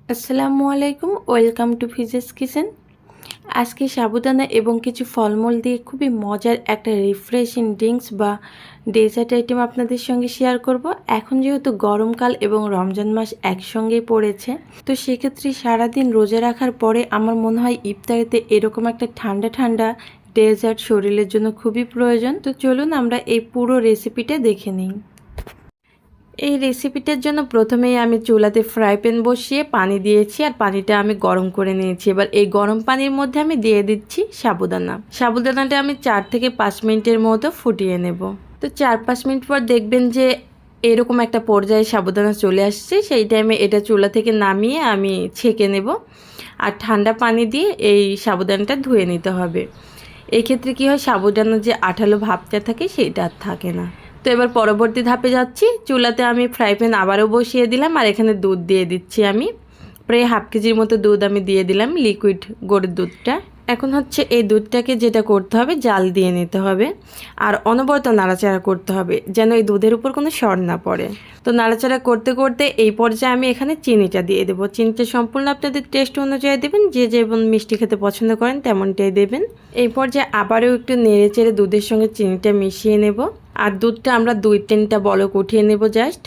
আসসালামু আলাইকুম, welcome to ফিজেস kitchen. আজকে সাবুদানা এবং কিছু ফলমূল দিয়ে খুবই মজার একটা রিফ্রেশিং ড্রিঙ্কস বা ডেজার্ট আইটেম আপনাদের সঙ্গে শেয়ার করব। এখন যেহেতু গরমকাল এবং রমজান মাস একসঙ্গেই পড়েছে, তো সেক্ষেত্রে সারাদিন রোজা রাখার পরে আমার মনে হয় ইফতারিতে এরকম একটা ঠান্ডা ঠান্ডা ডেজার্ট শরীরের জন্য খুবই প্রয়োজন। তো চলুন আমরা এই পুরো রেসিপিটা দেখে নিই। এই রেসিপিটার জন্য প্রথমেই আমি চুলাতে ফ্রাই প্যান বসিয়ে পানি দিয়েছি আর পানিটা আমি গরম করে নিয়েছি। এবার এই গরম পানির মধ্যে আমি দিয়ে দিচ্ছি সাবুদানাটা আমি 4 থেকে 5 মিনিটের মতো ফুটিয়ে নেব। তো 4-5 মিনিট পর দেখবেন যে এরকম একটা পর্যায়ে সাবুদানা চলে আসছে। সেই টাইমে এটা চুলা থেকে নামিয়ে আমি ছেঁকে নেব আর ঠান্ডা পানি দিয়ে এই সাবুদানাটা ধুয়ে নিতে হবে। এই ক্ষেত্রে কী হয়, সাবুদানার যে আঠালো ভাবটা থাকে সেইটা আর থাকে না। তো এবার পরবর্তী ধাপে যাচ্ছি। চুলাতে আমি ফ্রাই প্যান আবারও বসিয়ে দিলাম আর এখানে দুধ দিয়ে দিচ্ছি। আমি প্রায় হাফ কেজির মতো দুধ আমি দিয়ে দিলাম, লিকুইড গরুর দুধটা। এখন হচ্ছে এই দুধটাকে যেটা করতে হবে, জাল দিয়ে নিতে হবে আর অনবরত নাড়াচাড়া করতে হবে যেন এই দুধের উপর কোনো সর না পড়ে। তো নাড়াচাড়া করতে করতে এই পর্যায়ে আমি এখানে চিনিটা দিয়ে দেবো। চিনিটা সম্পূর্ণ আপনাদের টেস্ট অনুযায়ী দেবেন, যে যেমন মিষ্টি খেতে পছন্দ করেন তেমনটাই দেবেন। এই পর্যায়ে আবারও একটু নেড়ে চেড়ে দুধের সঙ্গে চিনিটা মিশিয়ে নেব আর দুধটা আমরা 2-3টা বলক উঠিয়ে নেব জাস্ট।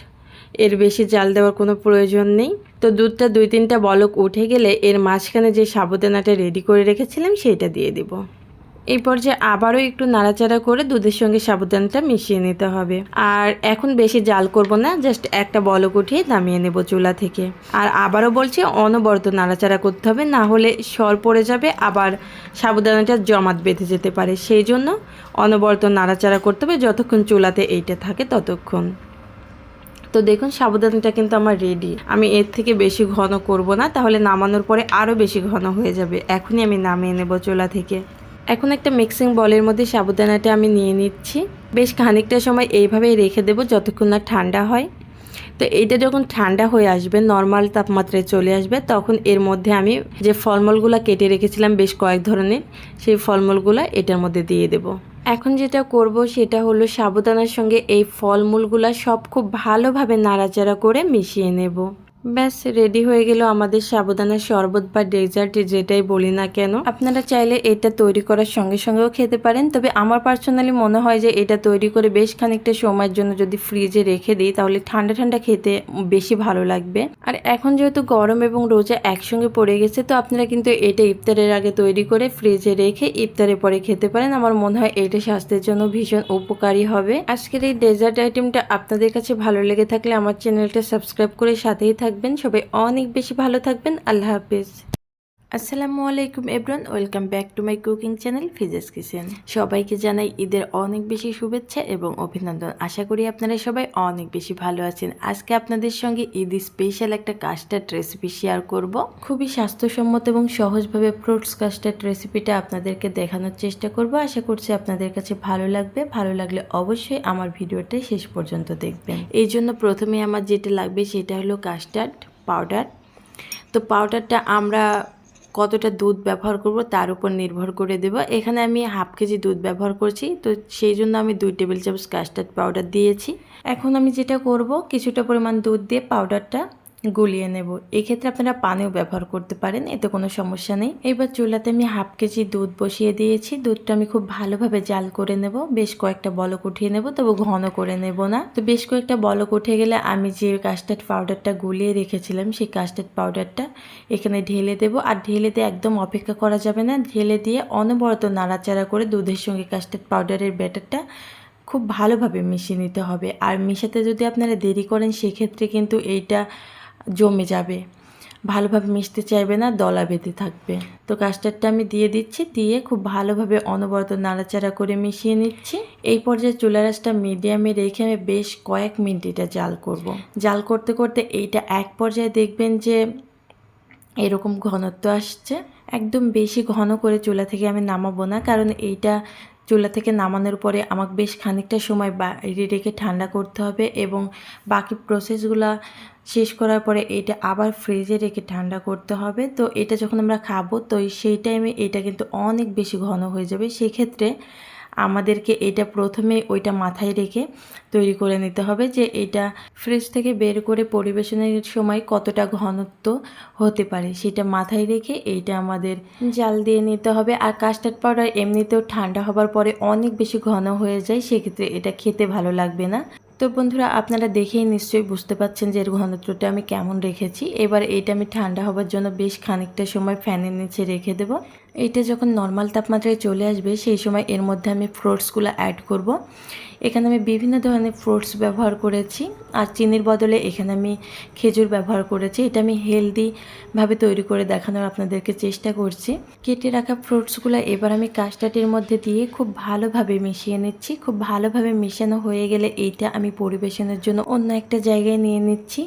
এর বেশি জাল দেওয়ার কোনো প্রয়োজন নেই। তো দুধটা 2-3টা বলক উঠে গেলে এর মাঝখানে যে সাবুদানাটা রেডি করে রেখেছিলাম সেইটা দিয়ে দিব। এই পর্যায়ে আবারও একটু নাড়াচাড়া করে দুধের সঙ্গে সাবুদানাটা মিশিয়ে নিতে হবে। আর এখন বেশি জাল করব না, জাস্ট একটা বলক উঠিয়ে নামিয়ে নেব চুলা থেকে। আর আবারও বলছি, অনবরত নাড়াচাড়া করতে হবে, না হলে সর পড়ে যাবে, আবার সাবুদানাটা জমাট বেঁধে যেতে পারে। সেই জন্য অনবরত নাড়াচাড়া করতে হবে যতক্ষণ চুলাতে এইটা থাকে ততক্ষণ। তো দেখুন সাবুদানাটা কিন্তু আমার রেডি। আমি এর থেকে বেশি ঘন করব না, তাহলে নামানোর পরে আরও বেশি ঘন হয়ে যাবে। এখনই আমি নামিয়ে নেব চুলা থেকে। এখন একটা মিক্সিং বলের মধ্যে সাবুদানাটা আমি নিয়ে নিচ্ছি। বেশ খানিকটা সময় এইভাবেই রেখে দেব যতক্ষণ না ঠান্ডা হয়। তো এইটা যখন ঠান্ডা হয়ে আসবে, নর্মাল তাপমাত্রায় চলে আসবে, তখন এর মধ্যে আমি যে ফলমূলগুলো কেটে রেখেছিলাম বেশ কয়েক ধরনের, সেই ফলমূলগুলো এটার মধ্যে দিয়ে দেব। এখন যেটা করব সেটা হলো সাবুদানার সঙ্গে এই ফলমূলগুলো সব খুব ভালোভাবে নাড়াচাড়া করে মিশিয়ে নেব। ব্যাস রেডি হয়ে গেল আমাদের সাবুদানার শরবত বা ডেজার্ট, যেটাই বলি না কেন। আপনারা চাইলে এটা তৈরি করার সঙ্গে সঙ্গেও খেতে পারেন, তবে আমার পার্সোনালি মনে হয় যে এটা তৈরি করে বেশ খানিকটা সময়ের জন্য যদি ফ্রিজে রেখে দিই তাহলে ঠান্ডা ঠান্ডা খেতে বেশি ভালো লাগবে। আর এখন যেহেতু গরম এবং রোজা একসঙ্গে পড়ে গেছে, তো আপনারা কিন্তু এটা ইফতারের আগে তৈরি করে ফ্রিজে রেখে ইফতারের পরে খেতে পারেন। আমার মনে হয় এটা স্বাস্থ্যের জন্য ভীষণ উপকারী হবে। আজকের এই ডেজার্ট আইটেমটা আপনাদের কাছে ভালো লেগে থাকলে আমার চ্যানেলটা সাবস্ক্রাইব করে সাথেই থাকবেন। সবাই অনেক বেশি ভালো থাকবেন। আল্লাহ হাফিজ। আসসালামু আলাইকুম everyone, welcome back to my cooking channel ফিজেস kitchen. সবাইকে জানাই ঈদের অনেক বেশি শুভেচ্ছা এবং অভিনন্দন। আশা করি আপনারা সবাই অনেক বেশি ভালো আছেন। আজকে আপনাদের সঙ্গে ঈদ স্পেশাল একটা কাস্টার্ড রেসিপি শেয়ার করব। খুবই স্বাস্থ্যসম্মত এবং সহজভাবে ফ্রুটস কাস্টার্ড রেসিপিটা আপনাদেরকে দেখানোর চেষ্টা করব। আশা করছি আপনাদের কাছে ভালো লাগবে। ভালো লাগলে অবশ্যই আমার ভিডিওটা শেষ পর্যন্ত দেখবেন। এই জন্য প্রথমে আমার যেটা লাগবে সেটা হলো কাস্টার্ড পাউডার। তো পাউডারটা আমরা কতটা দুধ ব্যবহার করব তার উপর নির্ভর করে দেব। এখানে আমি হাফ কেজি দুধ ব্যবহার করছি, তো সেই জন্য আমি 2 টেবিল চামচ কাস্টার্ড পাউডার দিয়েছি। এখন আমি যেটা করব, কিছুটা পরিমাণ দুধ দিয়ে পাউডারটা গুলিয়ে নেব। এক্ষেত্রে আপনারা পানিও ব্যবহার করতে পারেন, এতে কোনো সমস্যা নেই। এবার চুলাতে আমি হাফ কেজি দুধ বসিয়ে দিয়েছি। দুধটা আমি খুব ভালোভাবে জাল করে নেব, বেশ কয়েকটা বলক উঠিয়ে নেব, তবে ঘন করে নেব না। তো বেশ কয়েকটা বলক উঠে গেলে আমি যে কাস্টার্ড পাউডারটা গুলিয়ে রেখেছিলাম সেই কাস্টার্ড পাউডারটা এখানে ঢেলে দেব। আর ঢেলে দিয়ে একদম অপেক্ষা করা যাবে না, ঢেলে দিয়ে অনবরত নাড়াচাড়া করে দুধের সঙ্গে কাস্টার্ড পাউডারের ব্যাটারটা খুব ভালোভাবে মিশিয়ে নিতে হবে। আর মিশাতে যদি আপনারা দেরি করেন সেক্ষেত্রে কিন্তু এইটা জমে যাবে, ভালোভাবে মিশতে চাইবে না, দলা বেঁধে থাকবে। তো কাস্টার্ডটা আমি দিয়ে দিচ্ছি, দিয়ে খুব ভালোভাবে অনবরত নাড়াচাড়া করে মিশিয়ে নিচ্ছি। এই পর্যায়ে চুলার আঁচটা মিডিয়ামে রেখে আমি বেশ কয়েক মিনিট এটা জাল করব। জাল করতে করতে এইটা এক পর্যায়ে দেখবেন যে এরকম ঘনত্ব আসছে। একদম বেশি ঘন করে চুলা থেকে আমি নামাবো না, কারণ এইটা চুলা থেকে নামানোর পরে আমাকে বেশ খানিকটা সময় বাইরে রেখে ঠান্ডা করতে হবে এবং বাকি প্রসেসগুলো শেষ করার পরে এটা আবার ফ্রিজে রেখে ঠান্ডা করতে হবে। তো এটা যখন আমরা খাবো তো সেই টাইমে এটা কিন্তু অনেক বেশি ঘন হয়ে যাবে। সেক্ষেত্রে আমাদেরকে এটা প্রথমে ওইটা মাথায় রেখে তৈরি করে নিতে হবে যে এটা ফ্রিজ থেকে বের করে পরিবেশনের সময় কতটা ঘনত্ব হতে পারে, সেটা মাথায় রেখে এইটা আমাদের জাল দিয়ে নিতে হবে। আর কাস্টার্ড পাউডার এমনিতেও ঠান্ডা হবার পরে অনেক বেশি ঘন হয়ে যায়, সেক্ষেত্রে এটা খেতে ভালো লাগবে না। তো বন্ধুরা, আপনারা দেখেই নিশ্চয়ই বুঝতে পারছেন যে এর ঘনত্বটা আমি কেমন রেখেছি। এবার এইটা আমি ঠান্ডা হবার জন্য বেশ খানিকটা সময় ফ্যানের নিচে রেখে দেব। এইটা যখন নর্মাল তাপমাত্রায় চলে আসবে সেই সময় এর মধ্যে আমি ফ্রুটসগুলো অ্যাড করব। এখানে আমি বিভিন্ন ধরনের ফ্রুটস ব্যবহার করেছি, আর চিনির বদলে এখানে আমি খেজুর ব্যবহার করেছি। এটা আমি হেলদিভাবে তৈরি করে দেখানোর আপনাদেরকে চেষ্টা করছি। কেটে রাখা ফ্রুটসগুলো এবার আমি কাস্টার্ডের মধ্যে দিয়ে খুব ভালোভাবে মিশিয়ে নিচ্ছি। খুব ভালোভাবে মিশানো হয়ে গেলে এইটা আমি পরিবেশনের জন্য অন্য একটা জায়গায় নিয়ে নিচ্ছি।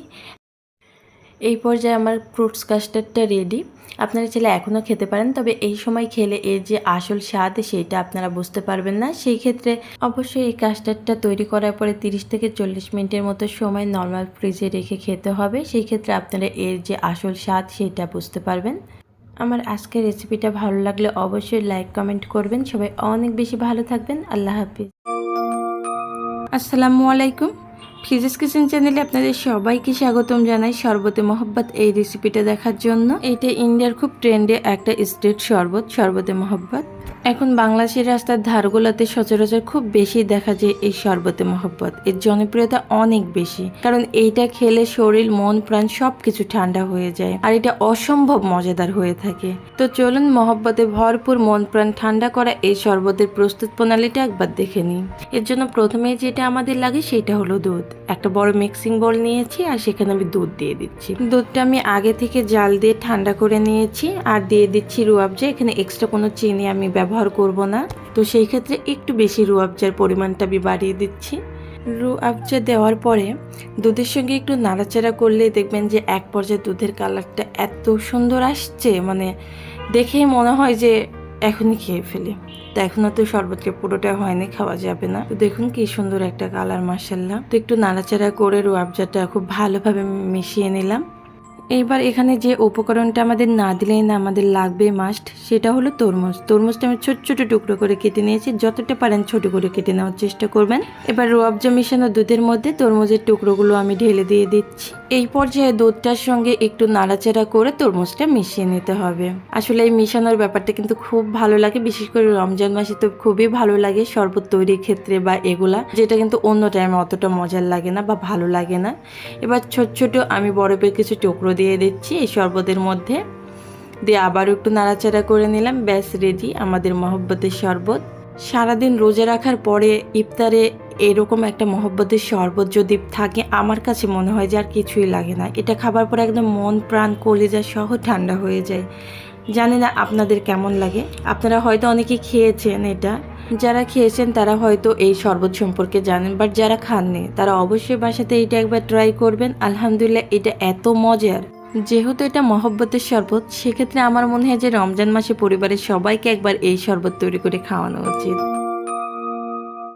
এই পর্যায়ে আমার ফ্রুটস কাস্টার্ডটা রেডি। আপনারা চাইলে এখনও খেতে পারেন, তবে এই সময় খেলে এর যে আসল স্বাদ সেটা আপনারা বুঝতে পারবেন না। সেই ক্ষেত্রে অবশ্যই এই কাস্টার্ডটা তৈরি করার পরে 30 থেকে 40 মিনিটের মতো সময় নর্মাল ফ্রিজে রেখে খেতে হবে। সেই ক্ষেত্রে আপনারা এর যে আসল স্বাদ সেটা বুঝতে পারবেন। আমার আজকের রেসিপিটা ভালো লাগলে অবশ্যই লাইক কমেন্ট করবেন। সবাই অনেক বেশি ভালো থাকবেন। আল্লাহ হাফিজ। আসসালামু আলাইকুম। ফিজেস কিচেন চ্যানেলে আপনাদের সবাইকে স্বাগতম জানাই শরবতে মহব্বত এই রেসিপিটা দেখার জন্য। এটা ইন্ডিয়ার খুব ট্রেন্ডে একটা স্ট্রিট শরবত, শরবতে মহব্বত। এখন বাংলাদেশের রাস্তার ধারগুলোতে সচরাচর খুব বেশি দেখা যায় এই শরবতে মহব্বত। এর জনপ্রিয়তা অনেক বেশি, কারণ এইটা খেলে শরীর মন প্রাণ সবকিছু ঠান্ডা হয়ে যায়, আর এটা অসম্ভব মজাদার হয়ে থাকে। তো চলুন মহব্বতে ভরপুর মন প্রাণ ঠান্ডা করা এই শরবতের প্রস্তুত প্রণালীটা একবার দেখে নিই। এর জন্য প্রথমেই যেটা আমাদের লাগে সেটা হলো দুধ। একটা বড় মিক্সিং বোল নিয়েছি, আর সেখানে আমি দুধ দিয়ে দিচ্ছি। দুধটা আমি আগে থেকে জাল দিয়ে ঠান্ডা করে নিয়েছি, আর দিয়ে দিচ্ছি রুয়াবজা। এখানে এক্সট্রা কোনো চিনি আমি ব্যবহার করব না, তো সেই ক্ষেত্রে একটু বেশি রুয়াবজার পরিমাণটা আমি বাড়িয়ে দিচ্ছি। রুয়াবজা দেওয়ার পরে দুধের সঙ্গে একটু নাড়াচাড়া করলে দেখবেন যে এক পর্যায়ে দুধের কালারটা এত সুন্দর আসছে, মানে দেখেই মনে হয় যে এখনই খেয়ে ফেলি। তো এখনো তো শরবতটা পুরোটা হয়নি, খাওয়া যাবে না। তো দেখুন কি সুন্দর একটা কালার, মাশাআল্লাহ। তো একটু নাড়াচাড়া করে রুয়াবজাটা খুব ভালোভাবে মিশিয়ে নিলাম। এইবার এখানে যে উপকরণটা আমাদের না দিলেই না আমাদের লাগবে মাস্ট, সেটা হলো তরমুজ। তরমুজটা আমি ছোট ছোট টুকরো করে কেটে নিয়েছি, যতটা পারেন ছোট করে কেটে নেওয়ার চেষ্টা করবেন। এবার রুয়াবজা মিশানো দুধের মধ্যে তরমুজের টুকরোগুলো আমি ঢেলে দিয়ে দিচ্ছি। এই পর্যায়ে দুধটার সঙ্গে একটু নাড়াচাড়া করে তরমুজটা মিশিয়ে নিতে হবে। আসলে এই মিশানোর ব্যাপারটা কিন্তু খুব ভালো লাগে, বিশেষ করে রমজান মাসে তো খুবই ভালো লাগে শরবত তৈরির ক্ষেত্রে বা এগুলা, যেটা কিন্তু অন্য টাইমে অতটা মজার লাগে না বা ভালো লাগে না। এবার ছোট ছোট আমি বরফের কিছু টুকরো দিয়ে দিচ্ছি এই শরবতের মধ্যে, দিয়ে আবার একটু নাড়াচাড়া করে নিলাম। ব্যাস রেডি আমাদের মহব্বতের শরবত। সারাদিন রোজা রাখার পরে ইফতারে এরকম একটা মহব্বতের শরবত যদি থাকে, আমার কাছে মনে হয় যে আর কিছুই লাগে না। এটা খাবার পরে একদম মন প্রাণ কলিজা সহ ঠান্ডা হয়ে যায়। জানি না আপনাদের কেমন লাগে, আপনারা হয়তো অনেকে খেয়েছেন এটা। যারা খেয়েছেন তারা হয়তো এই শরবত সম্পর্কে জানেন, বাট যারা খাননি তারা অবশ্যই বাসাতে এটা একবার ট্রাই করবেন। আলহামদুলিল্লাহ, এটা এত মজার। যেহেতু এটা মহব্বতের শরবত, সেক্ষেত্রে আমার মনে হয় যে রমজান মাসে পরিবারের সবাইকে একবার এই শরবত তৈরি করে খাওয়ানো উচিত।